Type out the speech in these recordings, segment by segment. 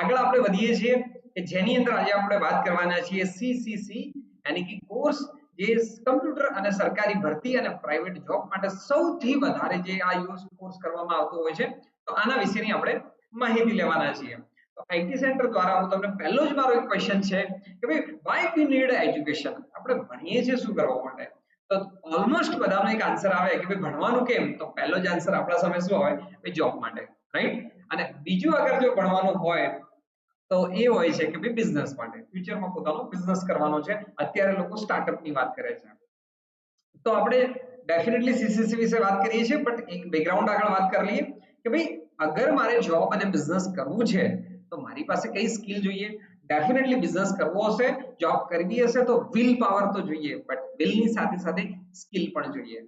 આગળ આપણે વધીએ છીએ કે જેની અંદર આજે આપણે વાત કરવાના છીએ સીસીસી यानी कि કોર્સ જે કમ્પ્યુટર અને સરકારી ભરતી અને પ્રાઇવેટ જોબ માટે સૌથી વધારે જે આ યુઝ કોર્સ કરવામાં આવતો હોય છે તો આના વિશેની આપણે માહિતી લેવાના છીએ તો આઈટી સેન્ટર દ્વારા હું તમને પહેલો જ મારો એક ક્વેશ્ચન છે કે ભાઈ વાય વી નીડ એજ્યુકેશન આપણે ભણીએ છીએ શું કરવા માટે તો ઓલમોસ્ટ બધાનો એક આન્સર આવે કે ભાઈ ભણવાનું કેમ તો પહેલો જ આન્સર આપણા સામે શું હોય ભાઈ જોબ માટે રાઈટ અને બીજું અગર જો ભણવાનું હોય તો એ હોય છે કે ભાઈ બિઝનેસ માટે ફ્યુચરમાં પોતાનો બિઝનેસ કરવાનો છે અત્યારે લોકો સ્ટાર્ટઅપ ની વાત કરે છે તો આપણે ડેફિનેટલી સીસીસી વિશે વાત કરીએ છીએ બટ એક બેકગ્રાઉન્ડ આગળ વાત કરી લઈએ કે ભાઈ અગર મારે જોબ અને બિઝનેસ કરવું છે તો મારી પાસે કઈ સ્કિલ જોઈએ ડેફિનેટલી બિઝનેસ કરવો હશે જોબ કરવી હશે તો વિલ પાવર તો જોઈએ બટ વિલ ની સાથે સાથે સ્કિલ પણ જોઈએ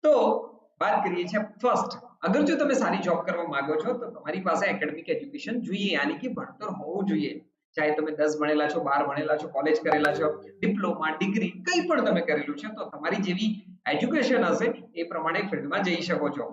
તો વાત કરીએ છીએ ફર્સ્ટ અગર જો તમે સારી જોબ કરવા માંગો છો તો તમારી પાસે એકેડેમિક એજ્યુકેશન જોઈએ યાनी कि ભણતર હોવું જોઈએ ચાહે તમે 10 ભણેલા છો 12 ભણેલા છો કોલેજ કરેલા છો ડિપ્લોમા ડિગ્રી કંઈ પણ તમે કરેલું છે તો તમારી જેવી એજ્યુકેશન હશે એ પ્રમાણે ફિલ્ડમાં જઈ શકો છો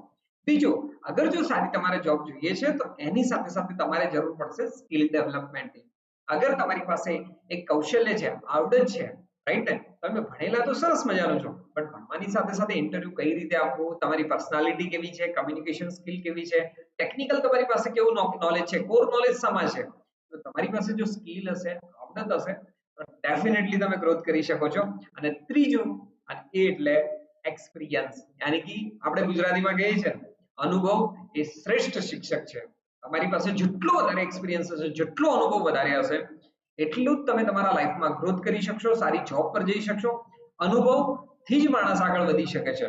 બીજું અગર જો સારી તમારે જોબ જોઈએ છે તો એની સાથે સાથે તમારે જરૂર પડશે સ્કિલ ડેવલપમેન્ટની અગર તમારી પાસે એક કૌશલ્ય છે આવડત છે રાઈટ તમે ભણેલા તો સરસ મજાનું છો બટ ભણવાની સાથે સાથે ઇન્ટરવ્યુ કઈ રીતે આપવું તમારી પર્સનાલિટી કેવી છે કમ્યુનિકેશન સ્કિલ કેવી છે ટેકનિકલ તમારી પાસે કેવું નોલેજ છે કોર નોલેજ શામાં છે તો તમારી પાસે જો સ્કિલ હશે આવડત હશે તો ડેફિનેટલી તમે ગ્રોથ કરી શકો છો અને ત્રીજું અને એ એટલે એક્સપિરિયન્સ યાની કે આપણે ગુજરાતીમાં કહીએ છીએ અનુભવ એ શ્રેષ્ઠ શિક્ષક છે તમારી પાસે જેટલો વધારે એક્સપિરિયન્સ હશે જેટલો અનુભવ વધારે હશે એટલું જ તમે તમારા લાઈફમાં ગ્રોથ કરી શકશો સારી જોબ પર જઈ શકશો અનુભવથી જ માણસ આગળ વધી શકે છે